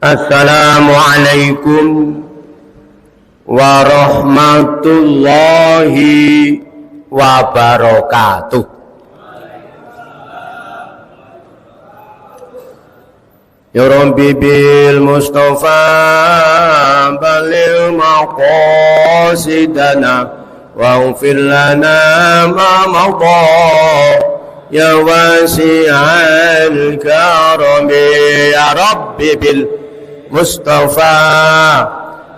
Assalamualaikum warahmatullahi wabarakatuh. Ya Rabbi bil Mustafa balil maqasidana waghfir lana ma madha ya wasi'al karami ya Rabbi bil Mustafa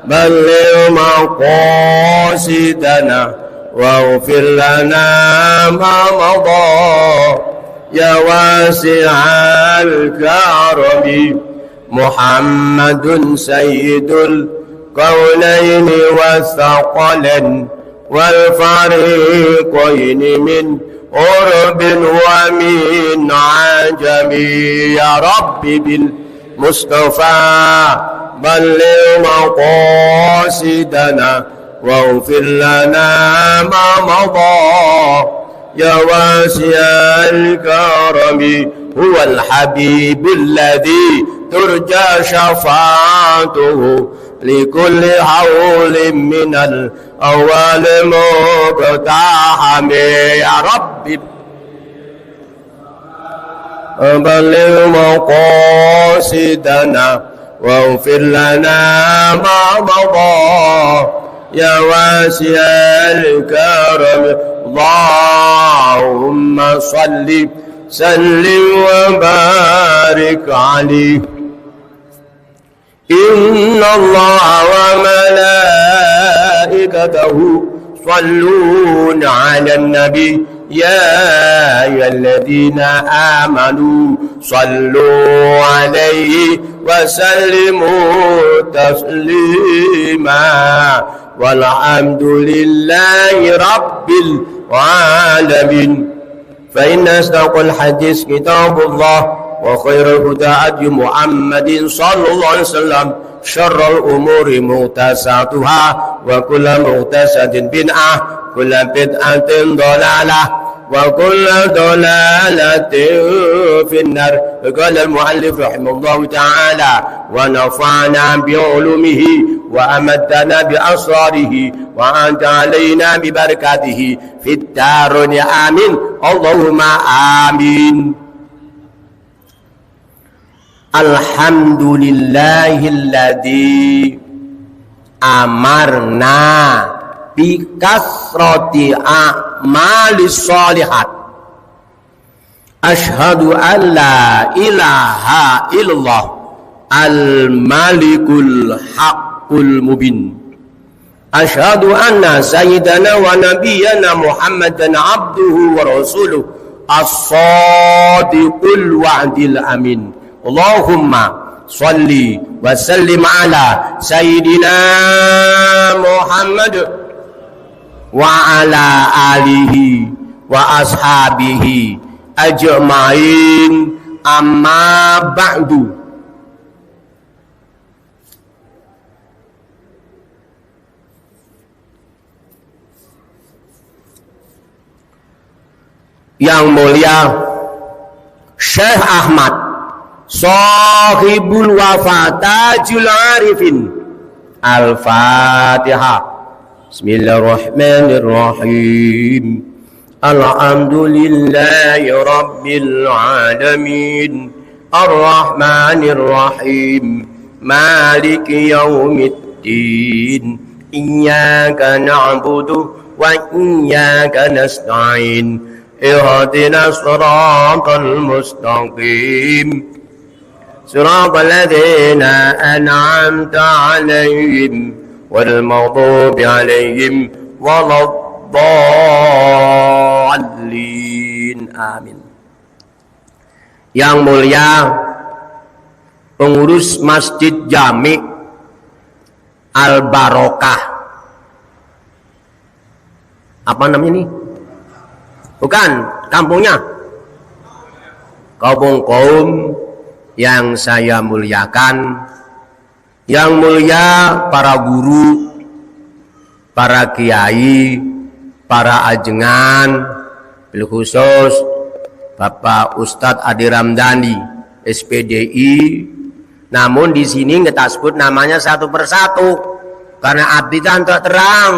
balil maqasidana waghfir lana ma madha ya wasi'al karami Muhammadun sayyidul qawlaini wathaqalain wal fariqaini min urbin wa min ajami ya Rabbi bil Mustafa balil maqasidana waghfir lana ma madha ya wasi'al karami huwal habibul ladzi turja syafa'atuhu likulli hawlin minal awal muqtahami ya Rabbi balil maqasidana waghfir lana ma madha ya wasi'al karam Allahumma salli sallim wa barik alaihi inna Allah wa malaikatahu salluna 'alan nabi يا أيها الذين آمنوا صلوا عليه وسلموا تسليما والحمد لله رب العالمين فإن أصدق الحديث كتاب الله وخير الهدى هدي محمد صلى الله عليه وسلم شر الأمور محدثاتها وكل محدثة بدعة كل بدعة ضلالة وكل ضلالة في النار. قال المؤلف رحمه الله تعالى ونفعنا بعلومه وأمدنا بأسراره وأنت علينا ببركاته في الدارين آمين اللهم آمين. Alhamdulillahilladzi amarna bikasrati a'malis sholihat asyhadu an la ilaha illallah al-malikul haqqul mubin asyhadu anna sayyidana wa nabiyyana Muhammadan abduhu wa rasuluh as-sadiqul wa'dil amin. Allahumma salli wa sallim ala sayyidina Muhammad wa ala alihi wa ashabihi ajma'in amma ba'du. Yang mulia Syekh Ahmad Sahibul Wafatajul Arifin. Al-Fatihah. Bismillahirrahmanirrahim. Alhamdulillahi Rabbil Alamin. Ar-Rahmanirrahim. Maliki yaumiddin. Iyyaka na'budu wa iyyaka nasta'in. Ihdinas siratal mustaqim. صراط الذين أنعمت عليهم والمغضوب عليهم ولا الضالين آمين. Yang mulia pengurus Masjid Jami Al Barokah, apa namanya ini? Bukan, kampungnya kaum yang saya muliakan, yang mulia para guru, para kiai, para ajengan, bil khusus Bapak Ustadz Adi Ramdhani SPDI Namun di sini kita sebut namanya satu persatu karena abdi tidak terang.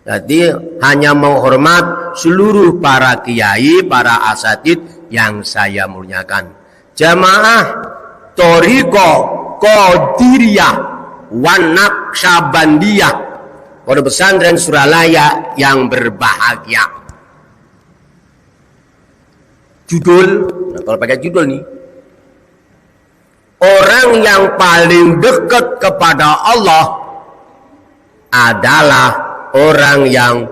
Jadi hanya menghormat seluruh para kiai, para asatid yang saya muliakan. Jamaah Thariqah Qadiriyah wan Naqsyabandiyah, Pondok Pesantren Suralaya yang berbahagia. Judul, nah kalau pakai judul nih, orang yang paling dekat kepada Allah adalah orang yang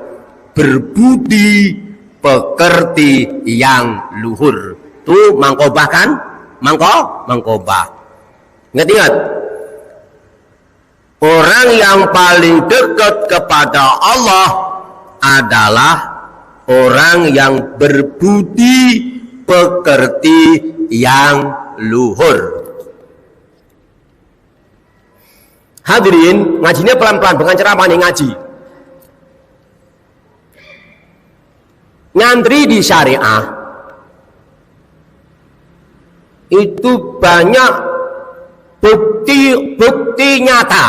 berbudi pekerti yang luhur. Tuh mangkobah kan? Mangkobah. Ingat. Orang yang paling dekat kepada Allah adalah orang yang berbudi pekerti yang luhur. Hadirin, ngajinya pelan-pelan, bukan ceramah nih, ngaji. Ngantri di syariah itu banyak bukti nyata.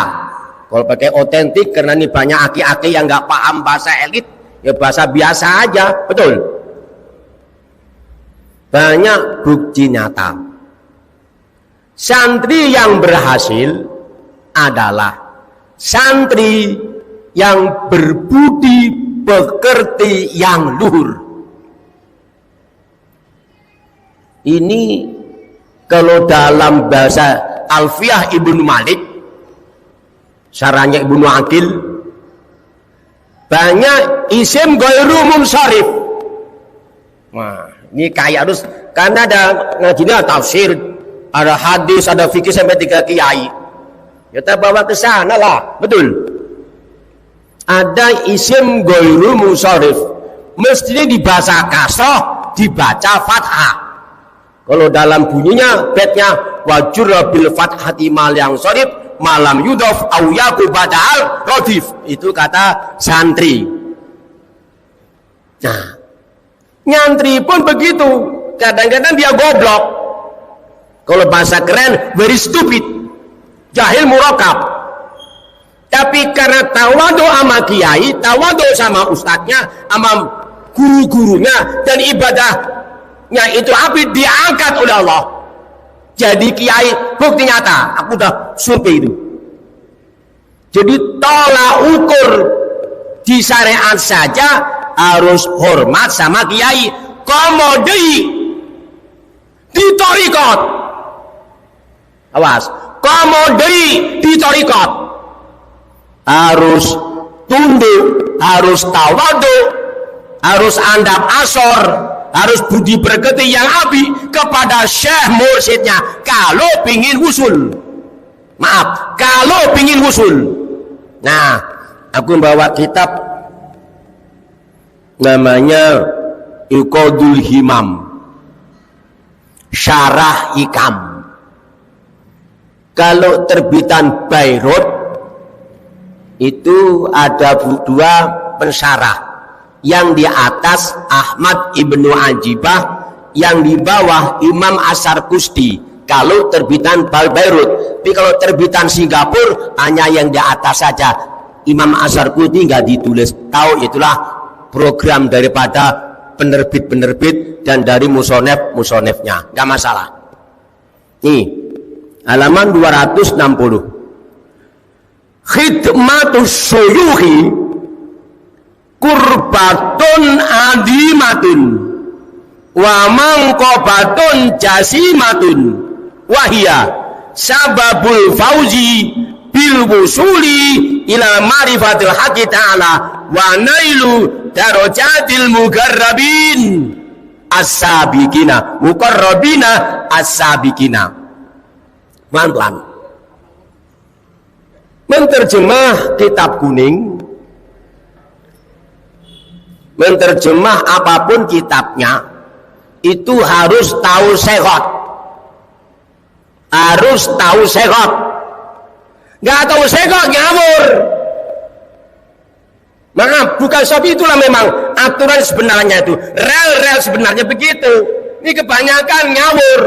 Kalau pakai otentik, karena ini banyak aki-aki yang nggak paham bahasa elit, ya bahasa biasa aja, betul. Banyak bukti nyata. Santri yang berhasil adalah santri yang berbudi pekerti yang luhur. Ini kalau dalam bahasa Alfiyah Ibnu Malik, syarahnya Ibnu Aqil, banyak isim ghairu munsharif. Wah, ini kayak harus, karena ada ngajinya tafsir, ada hadis, ada fikih sampai 3 kiai. Kita bawa ke sana lah, betul. Ada isim ghairu munsharif, mestinya dibaca kasroh, dibaca fathah. Kalau dalam bunyinya betnya wajur bil fathati mal yang sharif malam yudhof au yaku badal rodif, itu kata santri. Nah, nyantri pun begitu, kadang-kadang dia goblok. Kalau bahasa keren, very stupid, jahil murakab. Tapi karena tawadu sama kiai, tawadu sama ustadznya, sama guru-gurunya, dan ibadahnya itu api diangkat oleh Allah. Jadi kiai, bukti nyata, aku udah survei itu. Jadi tolak ukur di syariat saja harus hormat sama kiai. Komodei di thariqat, awas, komodei di thariqat harus tunduk, harus tawadu, harus andap asor, harus budi berketi yang api kepada syekh mursyidnya kalau pingin usul. Maaf, kalau pingin usul. Nah, aku bawa kitab namanya Iqadul Himam, Syarah Hikam. Kalau terbitan Bayrut itu ada 2 pensyarah, yang di atas Ahmad Ibnu Ajibah, yang di bawah Imam Asarkusti kalau terbitan Bayrut. Tapi kalau terbitan Singapura hanya yang di atas saja, Imam Asarkusti nggak ditulis. Tahu, itulah program daripada penerbit-penerbit dan dari musonefnya, nggak masalah. Nih halaman 260, khidmatus syuyuhi kurbatun adimatun wa mangkobatun jasimatun wahia sababul fauzi bil wusuli ila marifatil haqqi ta'ala wa nailu darajatil mugarrabin as-sabiqina muqarrabina as-sabiqina. Pelan-pelan menterjemah kitab kuning, menterjemah apapun kitabnya itu harus tahu sekhot, harus tahu sekhot. Nggak tahu sekhot ngawur. Maaf, bukan sebab itulah memang aturan sebenarnya itu, rel sebenarnya begitu. Ini kebanyakan ngawur.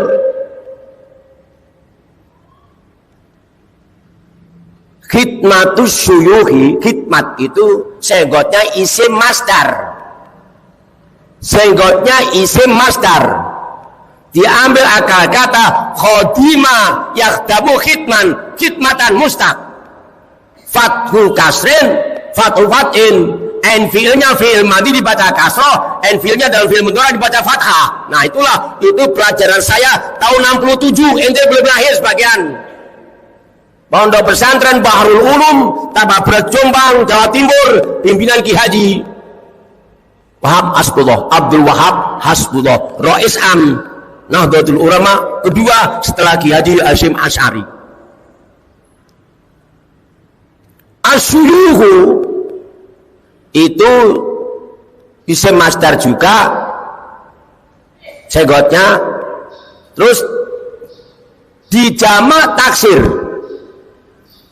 Khidmatus syuyuhi, khidmat itu senggotnya isim masdar. Senggotnya isim masdar. Diambil akal kata khodima yakhdamu khidman, khidmatan mustaq. Fathu kasrin, fathu fatin. En fiilnya fiil madhi dibaca kasroh, en fiilnya dalam fiil mudhari dibaca fathah. Nah itulah, itu pelajaran saya tahun 67, ente belum lahir sebagian. Pondok pesantren Bahrul Ulum, Tababret Jombang, Jawa Timur, pimpinan Ki Haji Wahab Hasbullah, Abdul Wahab Hasbullah, Rais Am Nahdlatul Ulama kedua setelah Ki Haji Hasyim Asy'ari. Asyuyuhu itu isim masdar juga, segotnya, terus dijamak taksir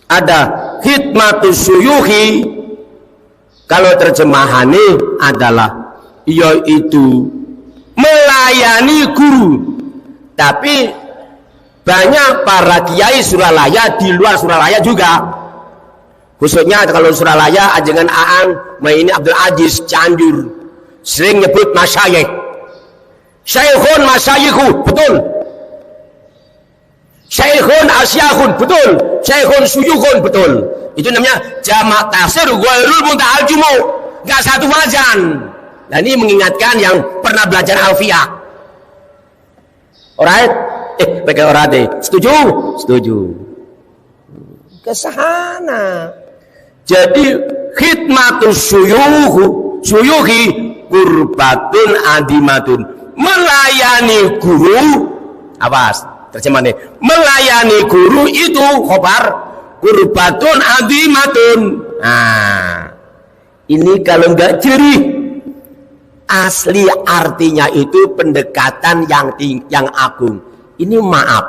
ada khidmatus syuyuhi. Kalau terjemahannya adalah yaitu melayani guru. Tapi banyak para kiai Suralaya, di luar Suralaya juga, khususnya kalau Suralaya ajengan Aan ini Abdul Aziz Cianjur sering nyebut masyayikh, syekhun masyayikhu, betul, syekhun asyakhun, betul, syekhun suyukhun, betul. Itu namanya jamak taksir ghairul muntahal jumu, enggak satu wazan. Nah ini mengingatkan yang pernah belajar alfiyah. Alright? Pakai alright. Setuju? Setuju. Kesana. Jadi khidmatus syuyuhi kurbatun adimatun. Melayani guru, awas terjemahannya. Melayani guru itu khobar kurbatun adimatun. Nah, ini kalau enggak jerih, asli artinya itu pendekatan yang agung. Ini maaf,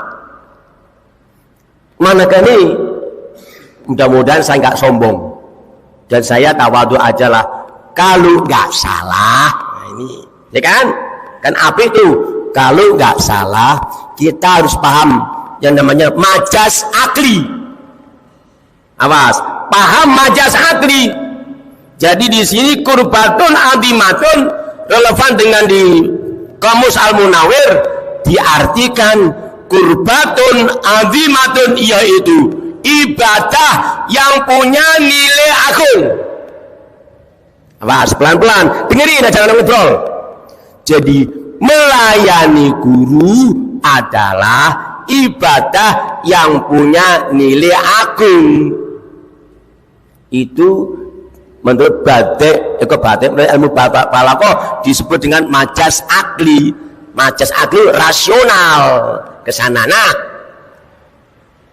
manakah ini, mudah-mudahan saya nggak sombong dan saya tawadu aja lah. Kalau nggak salah, nah ini, ya kan apa itu? Kalau nggak salah, kita harus paham yang namanya majaz akli. Awas, paham majaz akli. Jadi di sini kurbatun adimatun relevan dengan di Kamus Al-Munawwir, diartikan kurbatun azimatun yaitu ibadah yang punya nilai agung. Awas, pelan-pelan dengerin, jangan ngobrol. Jadi melayani guru adalah ibadah yang punya nilai agung. Itu menurut batik menurut ilmu balaghah disebut dengan majaz akli. Majaz akli rasional kesana. Nah,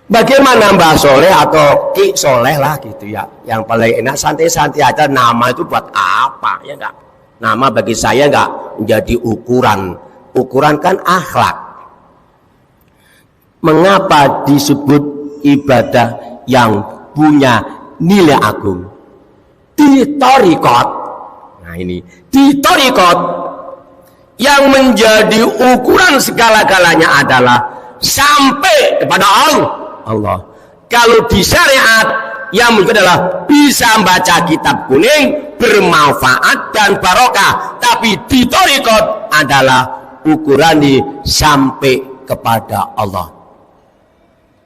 bagaimana Mbah Soleh atau Ki Soleh lah gitu ya, yang paling enak santai-santai aja. Nama itu buat apa ya enggak? Nama bagi saya enggak menjadi ukuran kan akhlak. Mengapa disebut ibadah yang punya nilai agung? Di thariqat. Nah ini di thariqat yang menjadi ukuran segala-galanya adalah sampai kepada Allah. Kalau di syariat yang mungkin adalah bisa baca kitab kuning, bermanfaat dan barokah. Tapi di thariqat adalah ukuran di sampai kepada Allah.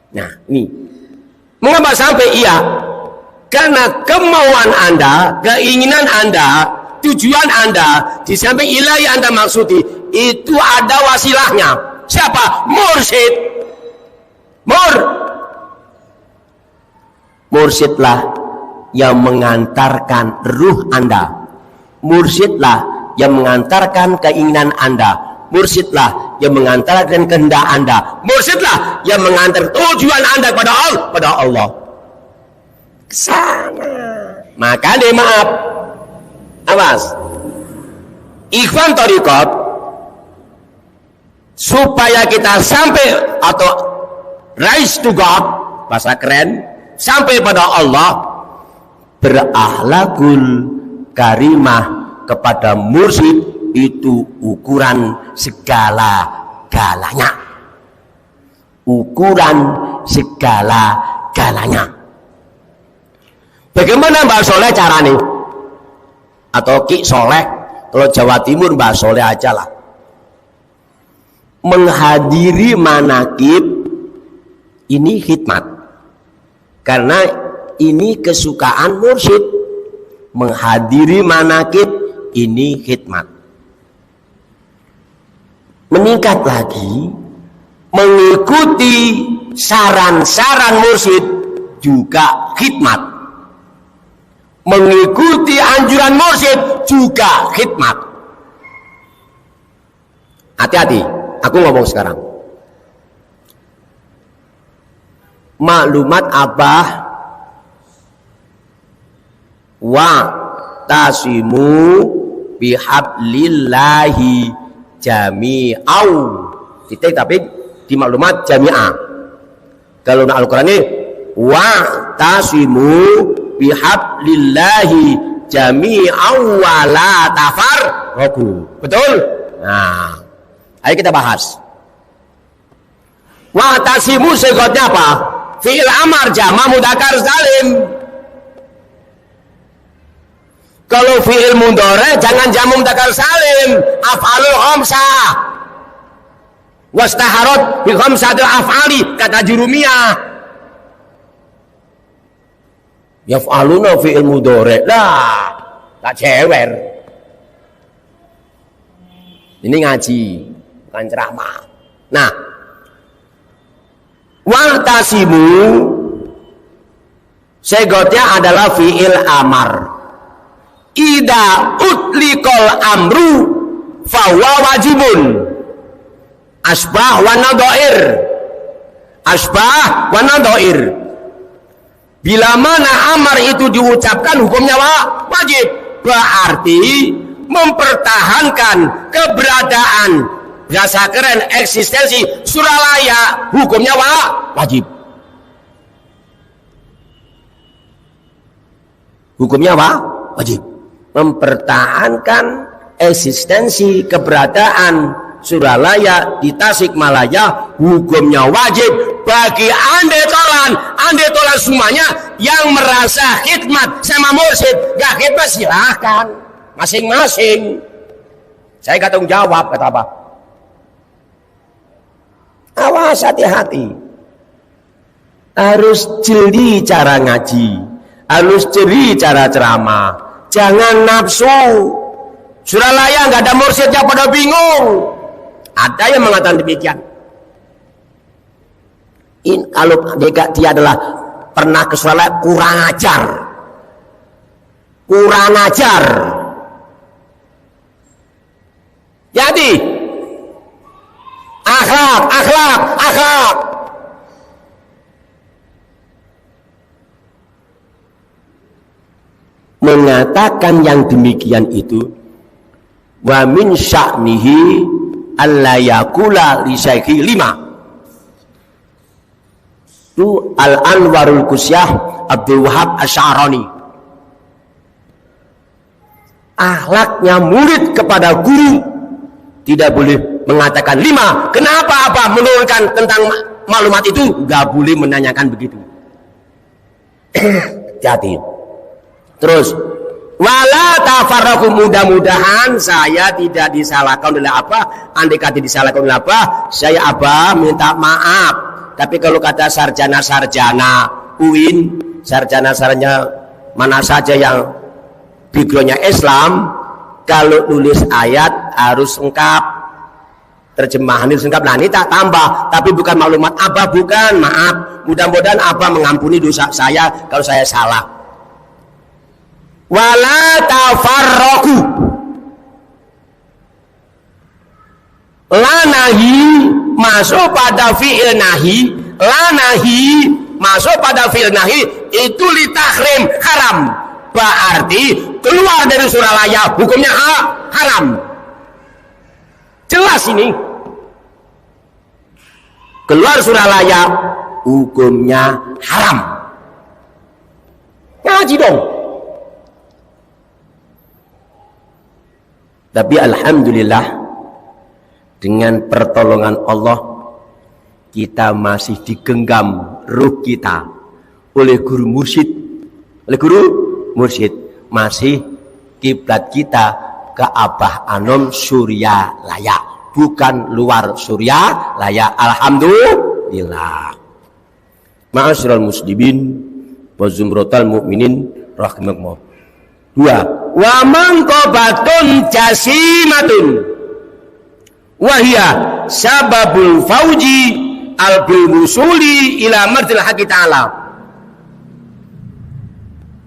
Nah ini mengapa sampai? Iya, karena kemauan Anda, keinginan Anda, tujuan Anda di samping ilahi Anda maksudi itu ada wasilahnya. Siapa? Mursyid. Mursyidlah yang mengantarkan ruh Anda. Mursyidlah yang mengantarkan keinginan Anda. Mursyidlah yang mengantarkan kehendak Anda. Mursyidlah yang mengantar tujuan Anda kepada Allah. Kesana. Maka deh maaf, awas, ikhwan thariqat supaya kita sampai atau rise to God, bahasa keren, sampai pada Allah, berakhlakul karimah kepada mursyid itu ukuran segala-galanya. Ukuran segala-galanya. Bagaimana Mbah Soleh caranya? Atau Ki Soleh, kalau Jawa Timur Mbah Soleh aja lah. Menghadiri manakib ini khidmat, karena ini kesukaan mursyid. Menghadiri manakib ini khidmat. Meningkat lagi, mengikuti saran-saran mursyid juga khidmat. Mengikuti anjuran mursyid juga khidmat. Hati-hati, aku ngomong sekarang. Maklumat Abah wa tasimu bihablillahi jami'au. Titik tapi di maklumat jami'ah. Kalau nak Al-Quran ini wa tasimu bihablillahi jami'au wa la tafarraqu. Betul? Nah, ayo kita bahas. Wa tasimu segodnya apa? Fi'il amar jama' mudzakkar salim. Kalau fi'il mudhari jangan jamu mudzakkar salim, af'alul khamsah. Wastaharat bi khamsatil af'ali, kata Jurumiyah. Yaf'aluna fi'il mudhari. Lah, tak cewer. Ini ngaji, bukan ceramah. Nah, wa'tasimu segotnya adalah fi'il amar. Ida utlikol amru fawa wajibun. Asbah wa nadhair. Asbah wa nadhair. Bila mana amar itu diucapkan hukumnya wajib. Berarti mempertahankan keberadaan, bahasa keren, eksistensi Suralaya hukumnya wajib. Hukumnya wajib. Mempertahankan eksistensi keberadaan Suralaya di Tasikmalaya hukumnya wajib bagi ande tolan semuanya yang merasa khidmat sama mursyid. Gak khidmat silahkan masing-masing, saya gak tanggung jawab. Kata apa? Awas, hati-hati, harus jeli cara ngaji, harus jeli cara ceramah. Jangan nafsu. Suralaya nggak ada mursyidnya pada bingung. Ada yang mengatakan demikian. Kalau dia adalah pernah ke Suralaya, kurang ajar. Kurang ajar. Jadi akhlak. Mengatakan yang demikian itu, wa min sya'nihi alla yaqula li syaikhi 5. Itu Al-Anwarul Qusyah Abdul Wahab Asy'arani. Akhlaknya murid kepada guru tidak boleh mengatakan 5. Kenapa apa menurunkan tentang maklumat itu? Enggak boleh menanyakan begitu. Jadi terus, wala tafarraqu, mudah-mudahan saya tidak disalahkan oleh apa? Andai kata disalahkan oleh apa? Saya minta maaf. Tapi kalau kata sarjana-sarjana UIN, sarjana-sarjana mana saja yang backgroundnya Islam, kalau nulis ayat harus lengkap, terjemahan itu lengkap. Nah, ini tak tambah, tapi bukan maklumat Abah, bukan, maaf. Mudah-mudahan Abah mengampuni dosa saya kalau saya salah. Wala tafarraqu, la nahi masuk pada fi'il nahi, la nahi masuk pada fi'il nahi itu li tahrim, haram. Berarti keluar dari Suralaya hukumnya haram. Jelas ini. Keluar Suralaya hukumnya haram. Ngaji dong. Tapi alhamdulillah, dengan pertolongan Allah kita masih digenggam ruh kita oleh guru mursyid oleh guru mursyid. Masih kiblat kita ke Abah Anom Suryalaya, bukan luar Suryalaya. Alhamdulillah. Ma'asyiral muslimin wa zumratal mukminin rahimakumullah. 2. Wa manqabatun jasimatun wa hiya sababul fauji al bil wusuli ila mardil haqqi ta'ala.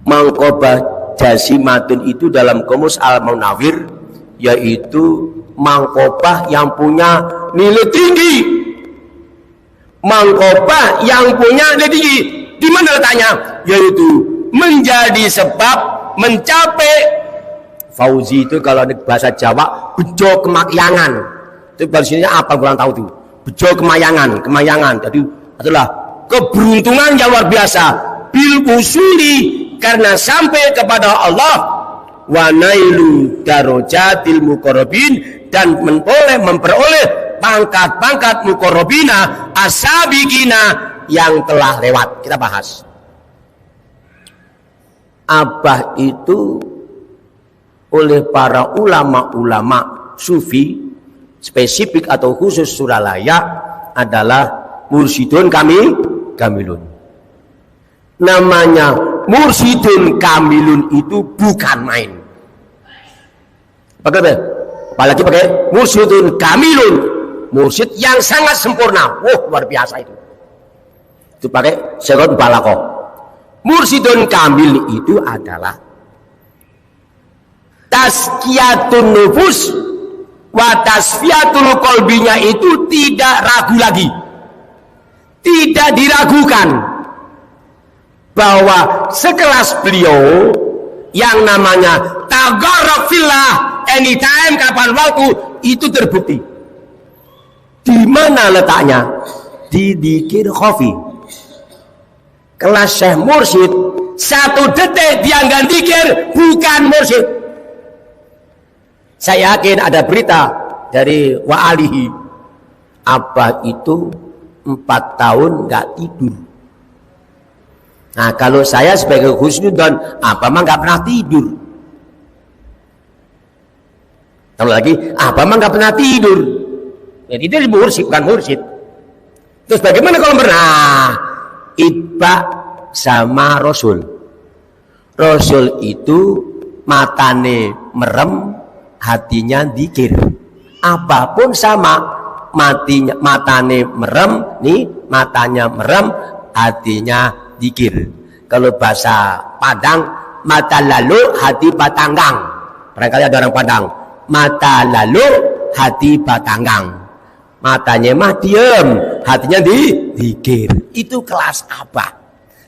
Manqabah jasimatun itu dalam Qamus Al-Munawwir yaitu manqabah yang punya nilai tinggi. Manqabah yang punya nilai tinggi. Di mana letaknya? Yaitu menjadi sebab mencapai fauzi. Itu kalau di bahasa Jawa bejo kemakyangan. Itu bahasanya apa kurang tahu tuh. Bejo kemayangan. Jadi adalah keberuntungan yang luar biasa. Bil usuli, karena sampai kepada Allah, wa nailu darajatil muqarrabin, dan memperoleh pangkat-pangkat muqarrabina asabiqina yang telah lewat. Kita bahas. Abah itu oleh para ulama-ulama sufi spesifik atau khusus Suralaya adalah mursyidun kamilun. Namanya mursyidun kamilun itu bukan main. Apalagi pakai mursyidun kamilun, mursyid yang sangat sempurna. Luar biasa itu. Itu pakai syarat balaghah. Mursyidun kamil itu adalah tazkiyatun nufus wa tasfiyatul qalbinya itu tidak ragu lagi. Tidak diragukan bahwa sekelas beliau yang namanya tagarraq fillah anytime kapan waktu itu terbukti. Di mana letaknya? Di dzikir khafi. Kelas Syekh Mursyid 1 detik dia nggak dzikir bukan mursyid. Saya yakin ada berita dari wa'alihi, Abah itu 4 tahun nggak tidur. Nah kalau saya sebagai husnudzon, Abah mah nggak pernah tidur. Tambah lagi, Abah mah nggak pernah tidur. Jadi itu mursyid bukan mursyid. Terus bagaimana kalau pernah? Itba sama Rasul. Rasul itu matane merem, hatinya dzikir. Apapun sama, matane merem, nih matanya merem, hatinya dzikir. Kalau bahasa Padang, mata lalu hati patanggang. Barangkali ada orang Padang. Mata lalu hati patanggang. Matanya mah diem, hatinya dzikir. Itu kelas Abah.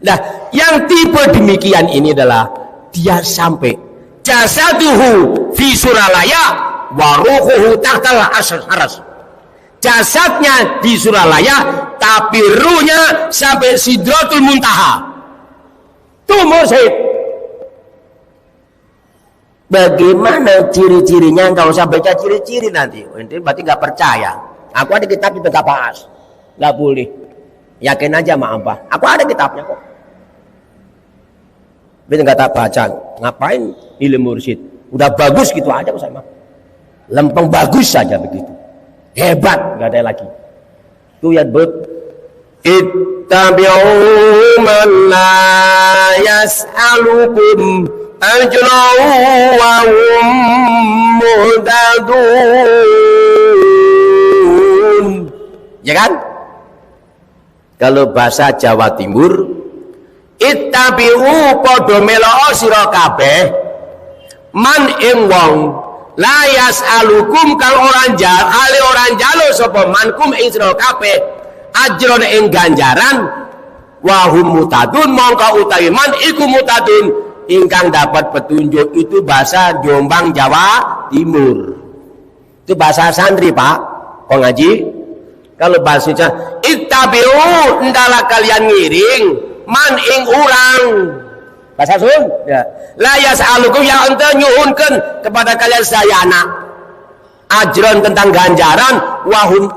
Nah, yang tipe demikian ini adalah dia sampai jasaduhu fi Suralaya wa ruhuhu tahtal arsy. Jasadnya di Suralaya tapi ruhnya sampai Sidratul Muntaha. Itu mursyid. Bagaimana ciri-cirinya? Enggak usah baca ciri-ciri nanti. Nanti berarti enggak percaya. Aku ada kitab itu enggak bahas. Enggak boleh. Yakin aja sama Abah. Aku ada kitabnya kok. Tapi enggak tak baca. Ngapain ilmu mursyid? Udah bagus gitu aja sama. Lempeng bagus saja begitu. Hebat, enggak ada lagi. Itu ya bet. Ittabi'u man la yas'alukum ajran wa hum muhtadun. Ya kan? Kalau bahasa Jawa Timur, ittabi'u padha melok sira kabeh man ing wong la yas'alukum kang orang jalo sapa mankum ing sira kabeh ajron ing ganjaran wa hum mutadun mongko utawi man iku mutadun ingkang dapat petunjuk. Itu bahasa Jombang Jawa Timur. Itu bahasa santri Pak pengaji. Kalau bahasanya ittabi'u hendaklah kalian ngiring man ing urang bahasa Sun ya. La yas'alukum yang ente nyuhunkeun kepada kalian sayana ajron tentang ganjaran wahum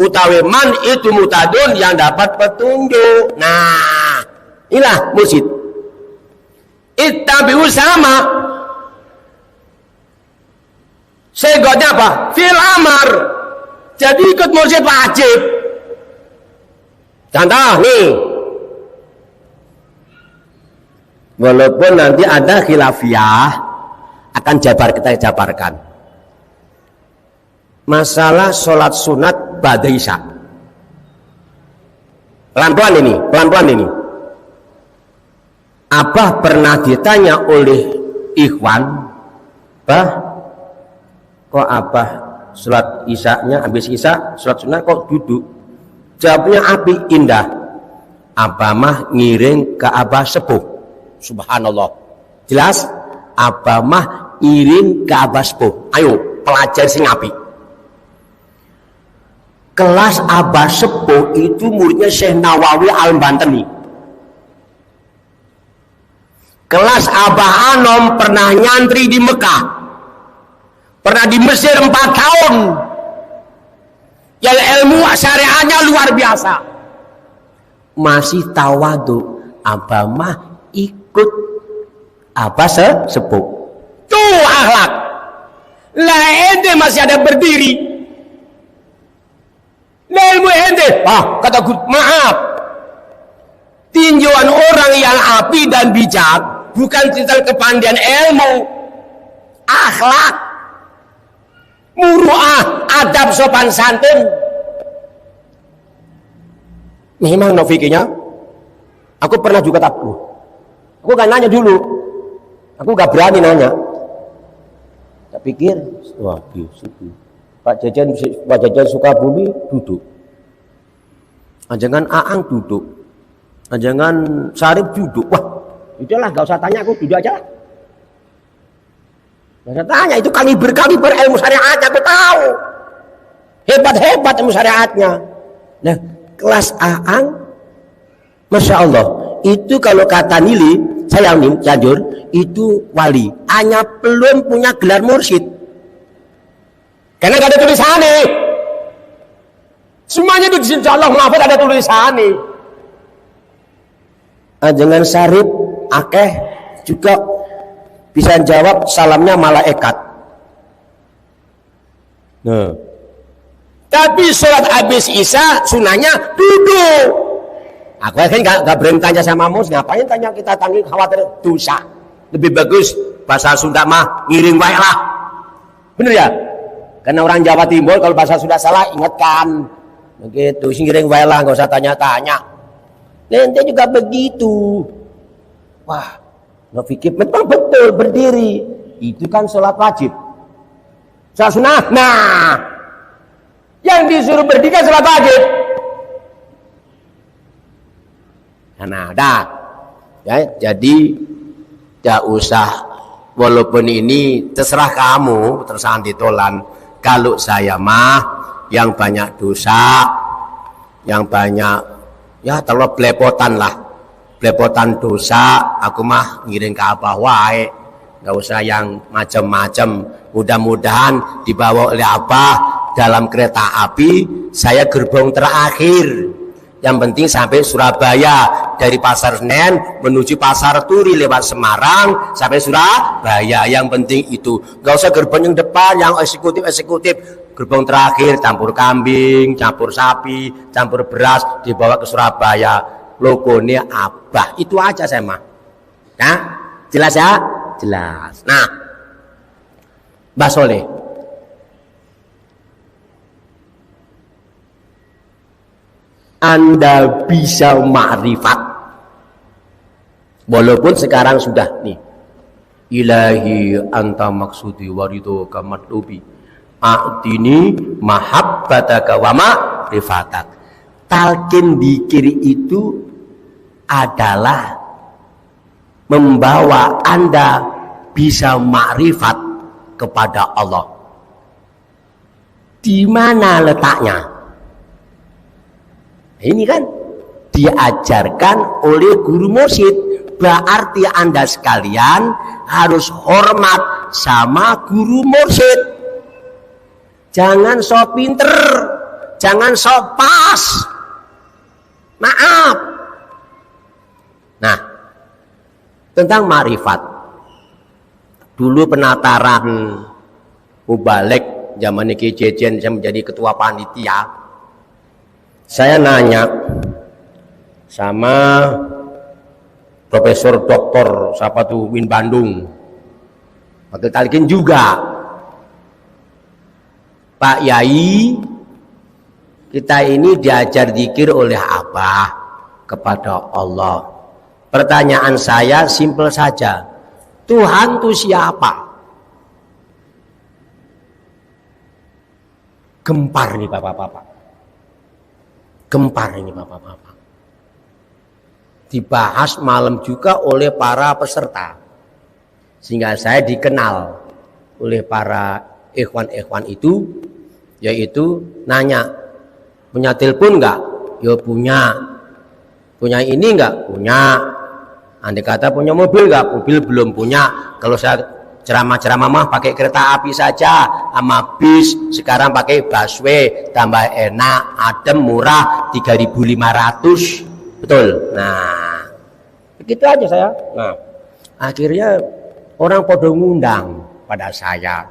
utawi man itu mutadun yang dapat petunjuk. Nah inilah mursyid. ittabi'u sama. Segodnya apa? Fil amar. Jadi ikut mursyid wajib. Contoh nih, walaupun nanti ada khilafiyah, akan kita jabarkan. Masalah sholat sunat ba'da isya. Pelan-pelan ini. Abah pernah ditanya oleh ikhwan, Bah, kok Abah sholat isya-nya, habis isya, sholat sunat kok duduk? Jawabnya api indah. Abah mah ngiring ke Abah sepuh. Subhanallah. Jelas? Abah mah iring ke Abah sepuh. Ayo, pelajar sing api. Kelas Abah sepuh itu muridnya Syekh Nawawi Al-Bantani. Kelas Abah Anom pernah nyantri di Mekah. Pernah di Mesir 4 tahun. Yang ilmu syariahnya luar biasa. Masih tawadu. Abah mah ikut Abah sepuh. Tuh akhlak. Lah ente masih ada berdiri. Ilmu ente, kata guru, maaf. Tinjauan orang yang api dan bijak bukan tentang kepandaian ilmu, akhlak, muruah, adab, sopan santun. Memang no fikirnya. Aku pernah juga takut. Aku gak nanya dulu. Aku gak berani nanya. Tak pikir, wah, Pak Jajan Sukabumi duduk. Jangan Aang duduk. Jangan Sarip duduk. Wah, udahlah, gak usah tanya, aku duduk aja lah. Gak usah tanya, itu kaliber ilmu syariatnya, aku tahu. Hebat ilmu syariatnya. Nah, kelas Aang, Masya Allah, itu kalau kata Nili, saya Cianjur, itu wali. Hanya belum punya gelar mursyid. Karena gak ada tulisannya. Semuanya itu di Allah Mahfud ada tulisannya. Jangan Sarip, Akeh juga bisa jawab salamnya malaikat. Nah. Tapi sholat habis isya sunahnya duduk. Aku kan gak berani tanya sama mus, ngapain tanya kita tanggung khawatir dosa. Lebih bagus bahasa Sunda mah ngiring wae lah. Bener ya? Karena orang Jawa Timur kalau bahasa sudah salah ingatkan. Begitu, ngiring wae lah, enggak usah tanya-tanya. Nanti juga begitu. Wah, no fikir memang betul berdiri. Itu kan sholat wajib. Sholat sunnah. Nah, yang disuruh berdiri kan sholat wajib. Nah, dah. Ya, jadi tidak usah, walaupun ini terserah kamu, terserah ditolan. Kalau saya mah yang banyak dosa, yang banyak ya terlalu belepotan lah, belepotan dosa, aku mah ngiring ke Abah wae, nggak usah yang macam-macam. Mudah-mudahan dibawa oleh Abah dalam kereta api, saya gerbong terakhir. Yang penting sampai Surabaya, dari Pasar Senen menuju Pasar Turi lewat Semarang sampai Surabaya. Yang penting itu, nggak usah gerbong yang depan, yang eksekutif. Gerbong terakhir campur kambing, campur sapi, campur beras dibawa ke Surabaya. Logonya Abah, itu aja saya mah. Nah, jelas ya? Jelas. Nah, Mbah Soleh, Anda bisa ma'rifat walaupun sekarang sudah nih, ilahi anta maksudi waridu kamatlubi a'tini mahabbataka wa ma'rifatak. Talqin dzikir itu adalah membawa Anda bisa ma'rifat kepada Allah. Di mana letaknya? Ini kan diajarkan oleh guru mursyid. Berarti Anda sekalian harus hormat sama guru mursyid. Jangan sok pinter, jangan sok pas. Maaf. Nah, tentang ma'rifat. Dulu penataran Mubalek zaman Ki Jejen, saya menjadi ketua panitia. Saya nanya sama Profesor Doktor siapa tuh Win Bandung, Wakil Talikin juga, Pak Yai, kita ini diajar zikir oleh Abah kepada Allah. Pertanyaan saya simpel saja, Tuhan itu siapa? Gempar nih bapak-bapak, gempar ini bapak-bapak. Dibahas malam juga oleh para peserta, sehingga saya dikenal oleh para ikhwan-ikhwan itu, yaitu nanya, punya telepon enggak? Ya punya. Punya ini enggak? Punya. Andai kata punya mobil enggak? Mobil belum punya. Kalau saya ceramah-ceramah mah pakai kereta api saja, sama bis. Sekarang pakai busway, tambah enak, adem, murah, 3.500. Betul. Nah, begitu aja saya. Nah, akhirnya orang podo ngundang pada saya.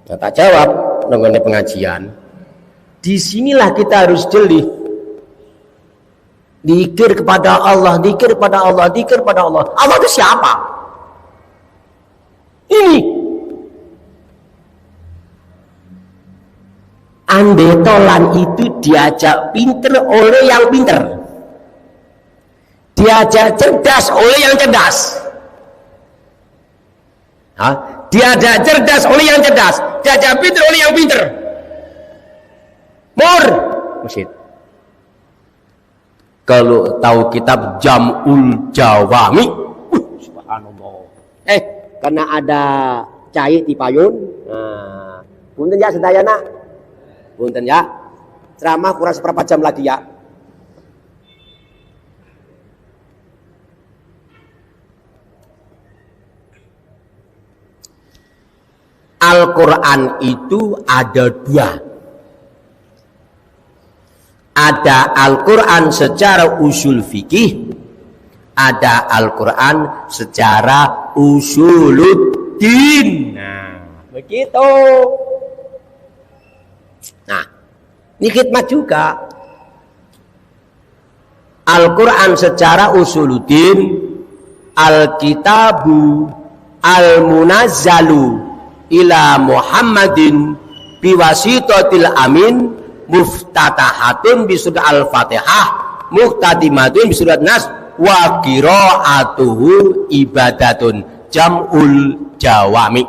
Nah, tak jawab mengenai pengajian. Disinilah kita harus jeli. Zikir kepada Allah, zikir kepada Allah, zikir kepada Allah. Allah itu siapa? Ini. Andetolan itu diajak pinter oleh yang pinter, diajak cerdas oleh yang cerdas. Diajak cerdas oleh yang cerdas, diajak pinter oleh yang pinter. Masjid. Kalau tahu kitab Jam'ul Jawami, subhanallah. Karena ada cai di payun. Nah, punten ya sedayana. Punten ya. Ceramah kurang seberapa jam lagi ya. Al-Quran itu ada dua. Ada Al-Quran secara usul fikih, ada Al-Quran secara usuluddin. Nah, begitu. Nah, ini khidmat juga. Al-Quran secara usuluddin, Al-Kitabu Al-Munazzalu ila Muhammadin biwasitatil amin muftatahatun bi surat Al-Fatihah muhtatimatun bi surat Nas wa qiraatuhu ibadatun Jam'ul Jawami.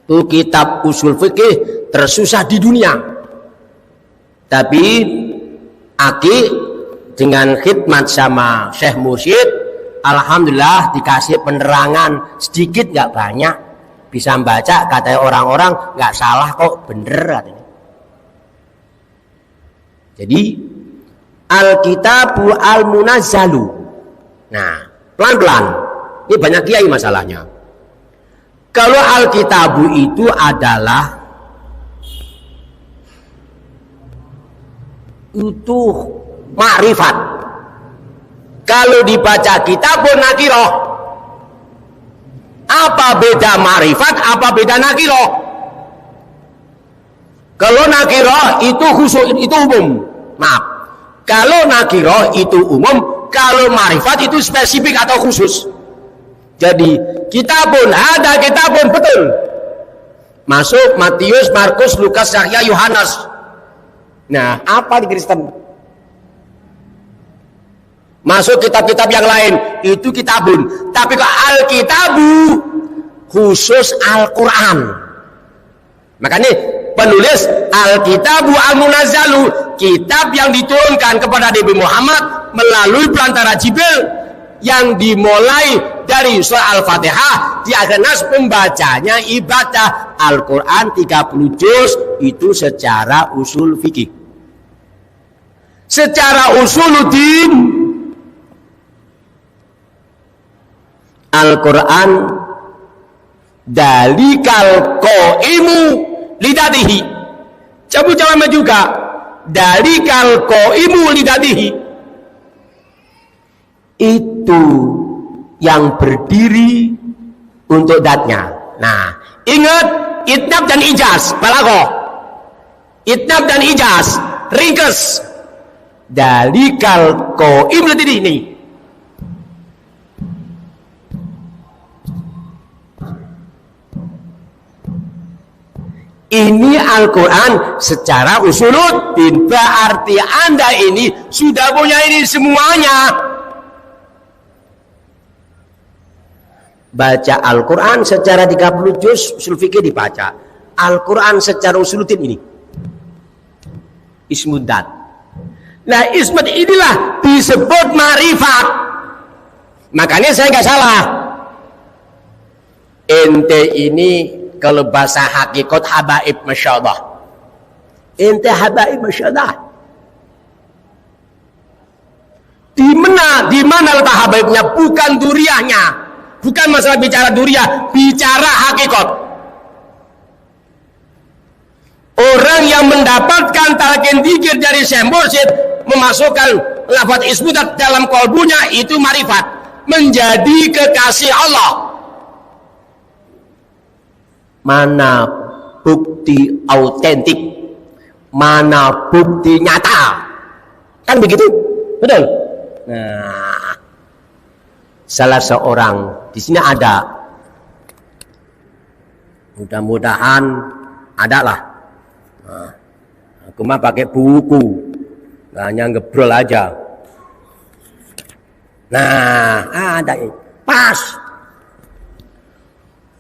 Itu kitab usul fikih tersusah di dunia. Tapi Aki dengan khidmat sama Syekh Mursyid, alhamdulillah dikasih penerangan sedikit, nggak banyak. Bisa membaca, katanya orang-orang nggak salah kok, bener katanya. Jadi Al-Kitabu Al-Munazzalu. Nah, pelan-pelan. Ini banyak kiai masalahnya. Kalau Al-Kitabu itu adalah utuh makrifat. Kalau dibaca kitabun nakiroh. Apa beda ma'rifat, apa beda nakiroh? Kalau nakiroh itu khusus, itu umum. Maaf. Kalau nakiroh itu umum, kalau ma'rifat itu spesifik atau khusus. Jadi kitabun, ada kitabun, betul. Masuk Matius, Markus, Lukas, Yahya, Yohanes. Nah, apa di Kristen? Masuk kitab-kitab yang lain, itu kitabun. Tapi kalau Alkitabu khusus Al-Quran. Makanya penulis Alkitabu Al-Munazzalu, kitab yang diturunkan kepada Nabi Muhammad melalui perantara Jibril, yang dimulai dari surah Al-Fatihah, di akhir Nas pembacanya ibadah. Al-Quran 30 juz itu secara usul fikih. Secara usuluddin, Al-Quran dalikal qaimu lidatihi. Cabut-cabut juga dalikal qaimu lidatihi. Itu itu yang berdiri untuk datnya. Nah, ingat itnab dan ijaz, balaghah. Itnab dan ijaz, ringkas. Dalikal qaim ini. Ini Al-Quran secara usuluddin, berarti Anda ini sudah punya ini semuanya. Baca Al-Quran secara 30 juz usul fikih dibaca. Al-Quran secara usuluddin ini ismuddin. Nah, ismud inilah disebut marifat. Makanya saya nggak salah. Ente ini kalau bahasa hakikat habaib masyaallah. Ente habaib masyaallah. Di mana letak habaibnya? Bukan duriahnya. Bukan masalah bicara duriah, bicara hakikat. Orang yang mendapatkan talqin dzikir dari Syekh Mursyid memasukkan lafaz ismudat dalam qalbunya, itu marifat, menjadi kekasih Allah. Mana bukti autentik, mana bukti nyata, kan begitu, betul? Nah, salah seorang di sini ada, mudah-mudahan ada lah. Nah, aku mah pakai buku, nggak hanya ngebrol aja. Nah, ada ini, pas.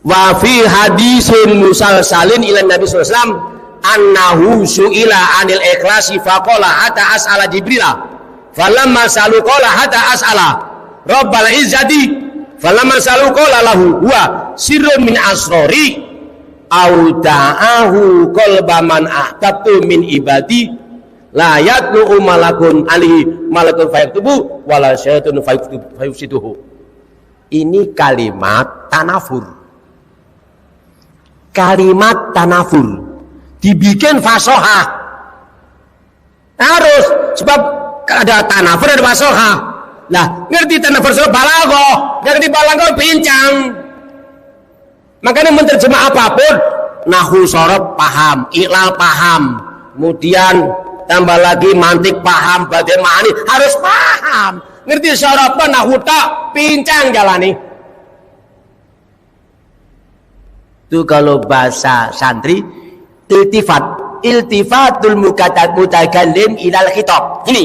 Wa fi hadisin musalsalin ila Nabi sallallahu alaihi wasallam annahu su'ila 'anil ikhlasi faqala hatta as'ala Jibril falamma salu qala hatta as'ala Rabbal izzati falamma salu qala lahu huwa sirrun min asrori au ta'ahu qalba man ahtabtu min ibadi la yatlu malakun alihi malakun fayaktubu wala syaitun fayufsiduhu. Ini kalimat tanafur. Kalimat tanafur dibikin fasohah, harus, sebab ada tanafur ada fasohah. Lah, ngerti tanafur balaghah, ngerti balaghah pincang. Makanya menerjemah apapun, nahwu sorof paham, iqlal paham, kemudian tambah lagi mantik paham, badian ma'ani harus paham. Ngerti sorof nahwu tak pincang jalani. Itu kalau bahasa santri iltifatul mutakallim ilal khitab. Ini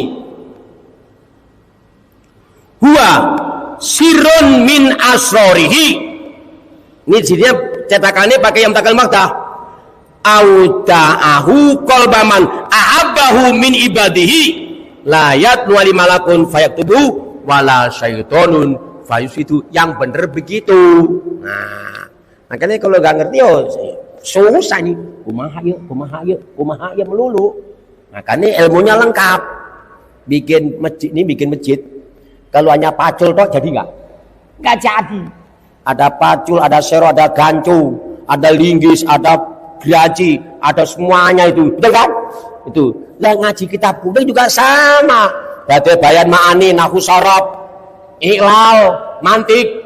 huwa sirrun min asrorihi. Ini jadinya cetakannya pakai yang takal makta. Auda'ahu qalbaman ahabbahu min ibadihi la yatlu malakun fayaktubu wala syaitonun fayusidu. Yang benar begitu. Nah, makanya kalau nggak ngerti, susah nih. Kumaha ya melulu. Makanya ilmunya lengkap. Bikin masjid ini, bikin masjid. Kalau hanya pacul toh jadi nggak? Nggak jadi. Ada pacul, ada sero, ada gancu, ada linggis, ada graji, ada semuanya itu. Betul kan? Itu. Lah ngaji kitab kuning juga sama. Berarti bayan ma'ani, nahwu sorof, iqlal, mantik.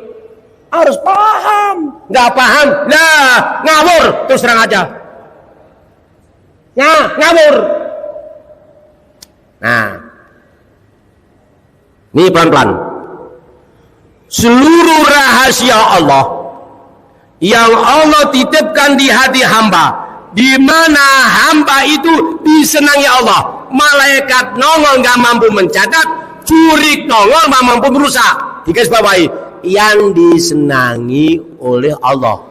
Harus paham. Nggak paham, nah ngawur, terus terang aja. Nah, ngawur. Nah, ini pelan-pelan. Seluruh rahasia Allah yang Allah titipkan di hati hamba, di mana hamba itu disenangi Allah. Malaikat nongol nggak mampu mencatat, jurik nongol nggak mampu merusak. Digarisbawahi. Yang disenangi oleh Allah,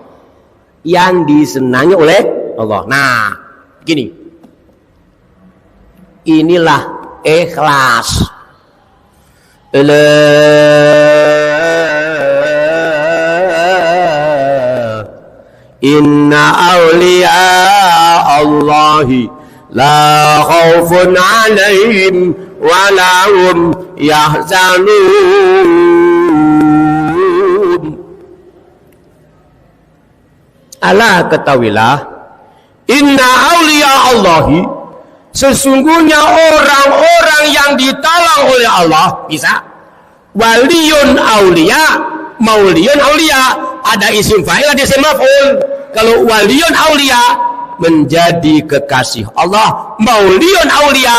yang disenangi oleh Allah. Nah, gini, inilah ikhlas. Inna awliya Allahi la khaufun alaihim wa la hum yahzanun. Ala ketahuilah, inna awliya Allahi, sesungguhnya orang-orang yang ditolong oleh Allah, bisa Waliyun aulia, mauliyun aulia, ada isim fa'il, ada isim maf'ul. Kalau waliyun aulia menjadi kekasih Allah, mauliyun aulia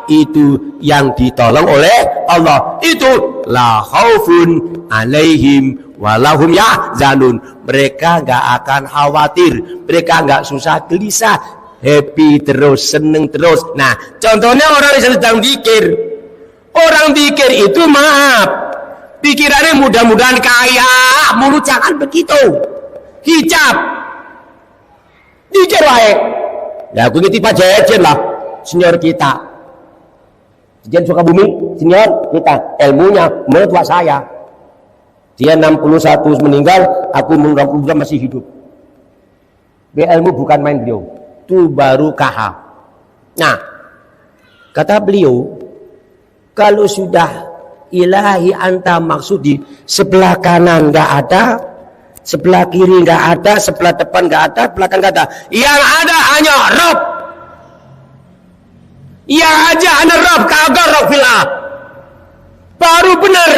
itu yang ditolong oleh Allah, itu la khaufun alaihim walahum yahzanun. Mereka nggak akan khawatir, mereka nggak susah gelisah, happy terus, seneng terus. Nah, contohnya orang yang sedang zikir. Orang zikir itu maaf, pikirannya mudah-mudahan kaya, mulut jangan begitu. Hijab. Zikir wae. Ya aku ngerti Pak Jejen lah, senior kita. Jejen Sukabumi, senior kita. Ilmunya menurut saya. Dia 61 meninggal, aku 62 masih hidup. Ilmu bukan main beliau. Itu baru KH. Nah, kata beliau, kalau sudah ilahi anta maksudi, sebelah kanan nggak ada, sebelah kiri nggak ada, sebelah depan nggak ada, belakang nggak ada. Yang ada hanya Rabb. Yang aja hanya Rabb, kagak Rabb filah. Baru benar.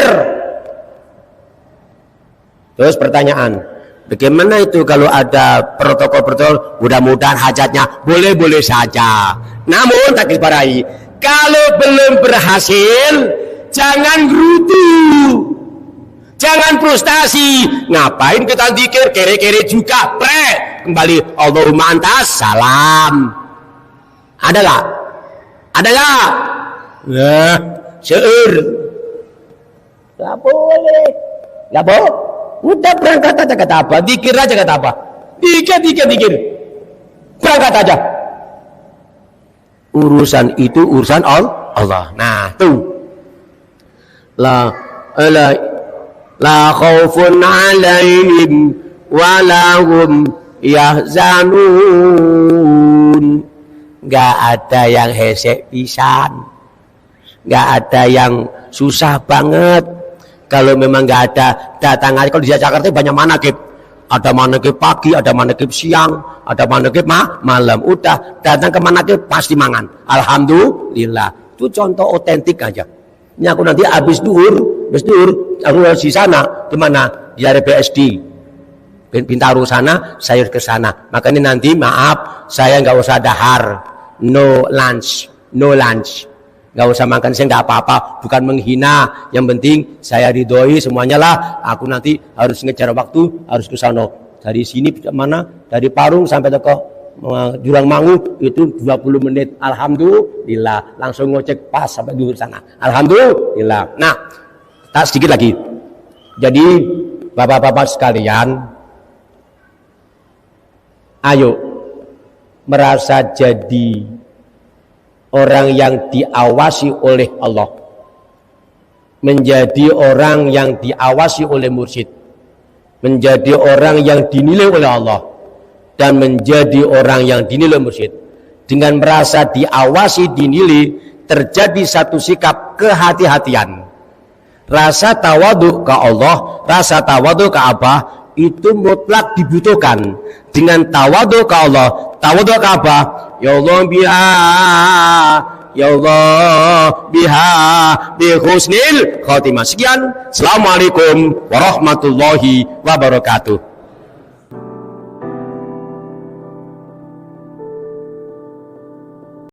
Terus pertanyaan, bagaimana itu kalau ada protokol-protokol, mudah-mudahan hajatnya boleh-boleh saja. Namun tak dibarai, kalau belum berhasil, jangan gerutu, jangan frustasi. Ngapain kita zikir, kere-kere juga, kembali Allahumma antas salam. Ada gak? Ada gak? Nah, seur. Gak boleh. Gak boleh. Udah berangkat aja kata apa, dikir aja kata apa, dikir, berangkat aja. Urusan itu urusan Allah. Nah tuh, la khaufun alaihim walahum yahzanun. Gak ada yang hesek pisan, gak ada yang susah banget. Kalau memang nggak ada, datang aja. Kalau di Jakarta banyak manakib. Ada manakib pagi, ada manakib siang, ada manakib malam. Udah datang ke manakib pasti mangan. Alhamdulillah. Itu contoh otentik aja. Ini aku nanti habis duhur, aku harus di sana. Di mana? Di area BSD. Bintaro sana, saya ke sana. Makanya nanti maaf, saya nggak usah dahar. No lunch. Gak usah makan, saya nggak apa-apa, bukan menghina, yang penting saya ridhoi semuanya lah. Aku nanti harus ngejar waktu, harus ke sana. Dari sini mana? Dari Parung sampai ke Jurang Mangu itu 20 menit. Alhamdulillah, langsung ngecek pas sampai di sana. Alhamdulillah. Nah, tak sedikit lagi. Jadi bapak-bapak sekalian, ayo merasa jadi orang yang diawasi oleh Allah, menjadi orang yang diawasi oleh mursyid, menjadi orang yang dinilai oleh Allah, dan menjadi orang yang dinilai mursyid. Dengan merasa diawasi, dinilai, terjadi satu sikap kehati-hatian. Rasa tawadhu ke Allah, rasa tawadhu ke Abah, itu mutlak dibutuhkan. Dengan tawadhu ke Allah, tawadhu ke Abah, ya Allah biha bi husnil khotimah. Sekian, assalamualaikum warahmatullahi wabarakatuh.